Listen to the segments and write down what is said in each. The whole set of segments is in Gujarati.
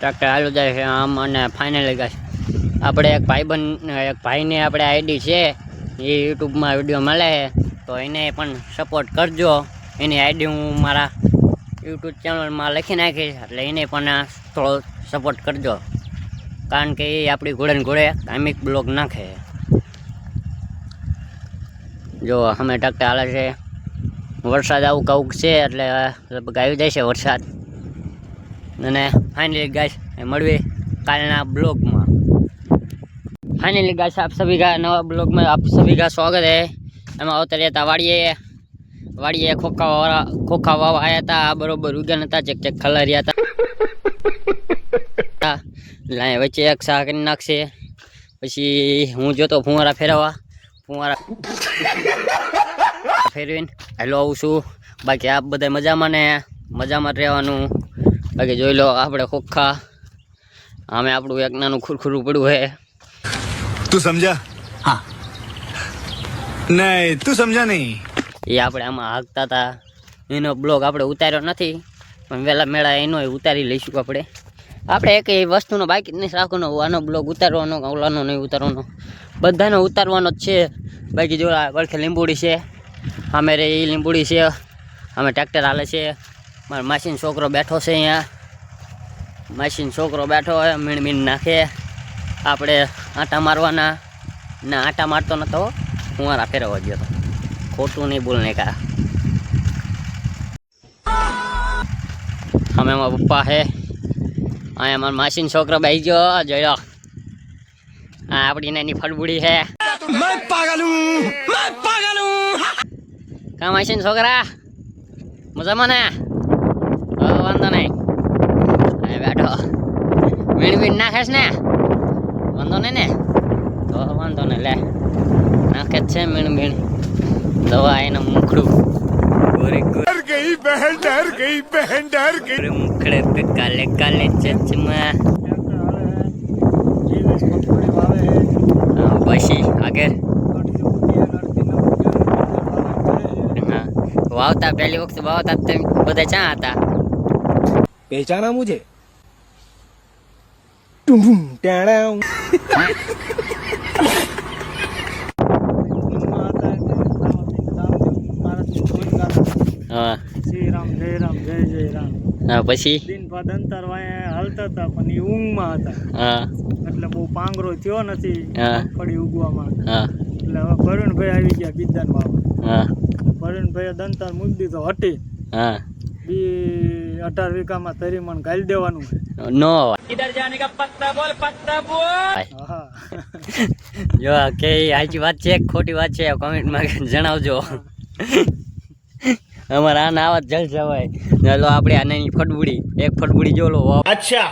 ટ્રેક્ટર હાલું જાય છે આમ અને ફાઇનલી ગાઈસ આપણે એક ભાઈને આપણે આઈડી છે એ યુટ્યુબમાં વિડીયો મળે તો એને પણ સપોર્ટ કરજો. એની આઈડી હું મારા યુટ્યુબ ચેનલમાં લખી નાખીશ એટલે એને પણ થોડો સપોર્ટ કરજો કારણ કે એ આપણી ઘોડે ને ઘોડે કામિક બ્લોગ નાખે. જો અમે ટ્રેક્ટર હાલે છે, વરસાદ આવું કાઉક છે એટલે લગભગ આવી જાય છે વરસાદ. અને फाइनली गाइस મળીએ કાલના બ્લોગમાં. फाइनली गाइस आप सभी का नवा ब्लॉग में आप सभी का स्वागत है. એમાં આવતા રહેતા વાડીએ ખોખા વાવા આવ્યા હતા, બરોબર ઉગ્યા નતા, ચેક ખલાર્યા હતા. લાય વચ્ચે એક શાહ કરી નાખશે. પછી હું જોતો ફુવારા ફેરવીને હેલો આવું છું. બાકી આપ બધા મજામાં રહેવાનું. બાકી જોઈ લો આપણે ખોખા અમે આપણું એક નાનું ખુરખુરું પડ્યું હે. તું સમજા? હા. નહીં તું સમજા નહીં. એ આપણે આમાં હાંકતા હતા, એનો બ્લોગ આપણે ઉતાર્યો નથી પણ વહેલા મેળા એનો ઉતારી લઈશું. આપણે એક વસ્તુનો બાકી જ નહીં રાખવાનો, આનો બ્લોગ ઉતારવાનો, ઓલાનો નહીં ઉતારવાનો, બધાનો ઉતારવાનો જ છે. બાકી જો આ વળખે લીંબુડી છે, અમે રે એ લીંબુડી છે, અમે ટ્રેક્ટર હાલે છે. મારો માસીનો છોકરો બેઠો છે અહીંયા, હોય મીણ નાખે. આપણે આટા મારવાના ના, આટા મારતો નતો, ફુવારા ફેરવવા ગયો હતો. ખોટું નહીં બોલને કા. અમે મારા પપ્પા છે, અહીંયા મારા માસીનો છોકરો બેસી ગયો. જોઈ લો આ આપણી નાની ફળબુડી છે. કા માસીનો છોકરા મજામાં ને? વાંધો નહીં, બેઠો મીણ નાખેશ ને? વાંધો નહીં ને? તો વાંધો નહીં, લે નાખે જ છે મીણ. દવા એના મુખડું મુખડે पे काले काले चश्मा. પછી આગળ હા વાવતા પહેલી વખત વાવતા તમે બધા ક્યાં હતા? पहचाना मुझे? टुम टेड़ा. હા શ્રી રામ જય રામ જય જય રામ. હા પછી દિન બાદ અંતર વાયા હાલતા હતા પણ એ ઊંઘમાં હતા. હા એટલે બહુ પાંગરો થયો નથી હા મગફળી ઉગવામાં. હા એટલે હવે ભરુણભાઈ આવી ગયા બિદ્દાન વાવા. હા ભરુણભાઈએ દંતાર મૂકી દીધો હટી. હા 18 વીઘામાં તરીમણ ગાલી દેવાનું છે. નો ઇધર જાને કા પત્તા બોલ. હા જો કે સાચી વાત છે ખોટી વાત છે કોમેન્ટમાં જણાવજો. અમારા આના આવા જલ જવાય. ચાલો આપણે આનાની ફટબુડી, એક ફટબુડી જો લો. અચ્છા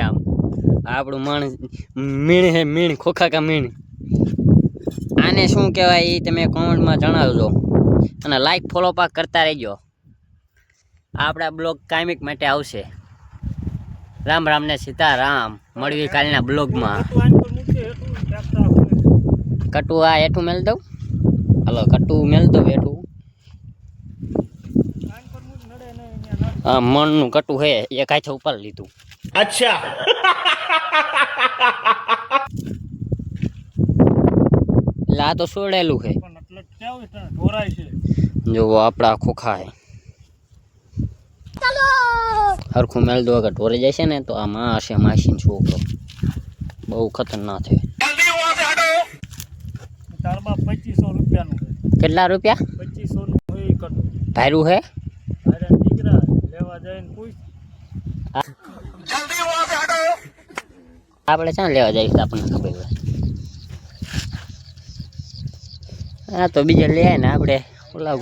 આમ આપણું માણસ મીણ હે, મીણ ખોખા કા મીણ. આને શું કહેવાય એ તમે કોમેન્ટમાં જણાવજો અને લાઈક ફોલો પાક કરતા રહેજો. આપણા બ્લોગ કાયમિક માટે આવશે. રામ રામ ને સીતારામ. મળવી કાલના બ્લોગમાં. કટુ આ હેઠું મેલ દઉં. હલો કટુ મેલ દઉં હેઠું. હા મણનું કટુ હે, એક હાથે ઉપર લીધું. અચ્છા એટલે આ તો છોડેલું છે. જો આપણા ખોખા હે, હરખું મેલ દો. અગર ઢોરે જાય છે ને તો આ માં હશે માસીનો છોકરો, બહુ ખતરનાક છે. 2500 રૂપિયાનું. કેટલા રૂપિયા? 2500 નું ભાયરું હે. દીકરા લેવા જઈને પૂછ. આપણે ક્યાં લેવા જઈશું આપણને ખબર હોય. હા તો બીજે લે ને આપણે ઓલા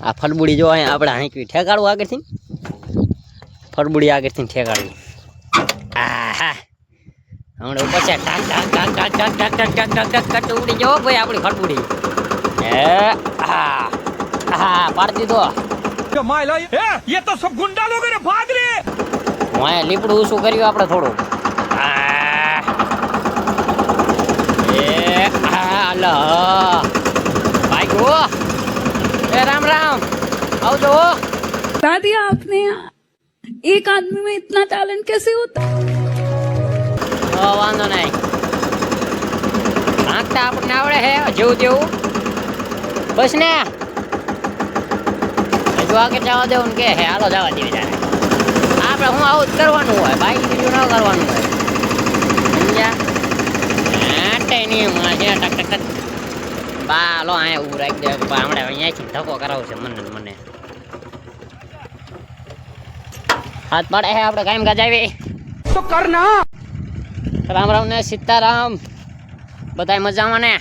આ ફળબુડી જો અહીંયા આપણે હાંકવી ઠેકાડવું આગળથી. ફળબુડી આગળથી ઠેકાડવી. હા હમણાં ઉપર છે ટાક ટાક ટાક ટાક ટાક ટાક ટાક ટાક ટાક ટાક ટાક ઉડી જવો ભાઈ આપણી ફળબુડી. હા હા પાડી દીધો. ये तो सब गुंडा लोग हैं, भाग रे. હું લીપડું શું કર્યું આપણે થોડું. હાલો ભાઈ ગો. રામ રામ આવજો. बता दिया आपने एक आदमी में इतना टैलेंट कैसे होता વાંધો નહીં આંકતા આપણને આવડે હે જેવું તેવું બસ ને હજુ આગળ જવા દેવું કે હે હાલો જવા દેવી તારે આપણે હું આવું જ કરવાનું હોય બાઈક બીજું ન કરવાનું હોય સમજ્યા નહીં ટક ટક ટક બાલો અહીંયા ઊભું રાખી દે હમણાં અહીંયાથી ધક્કો કરાવશે મને મને હાથ પાડે હે આપણે કાયમ ગાજાવી तो करना રામ રામ ને સીતારામ બધાય મજામાં ને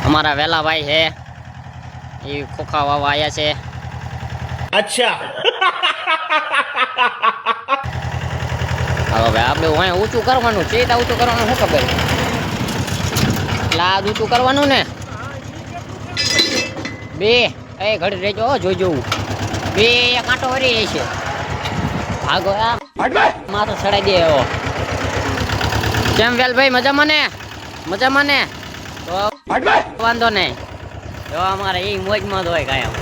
અમારા વેલાભાઈ છે એ ખોખા વાવા આવ્યા છે अच्छा હવે આપણે અહીં ઊંચું કરવાનું છે તો ઊંચું કરવાનું શું ખબર લાદ ઊંચું કરવાનું ને બે એ ઘડી રહેજો જોઈ જોવું બે કાંટો વળી રહી છે ભાગો આ માથો ચડાઈ દે એવો કેમ વેલભાઈ મજામાં ને તો વાંધો નહીં જો અમારે એ મોજમાં જ હોય કાયમ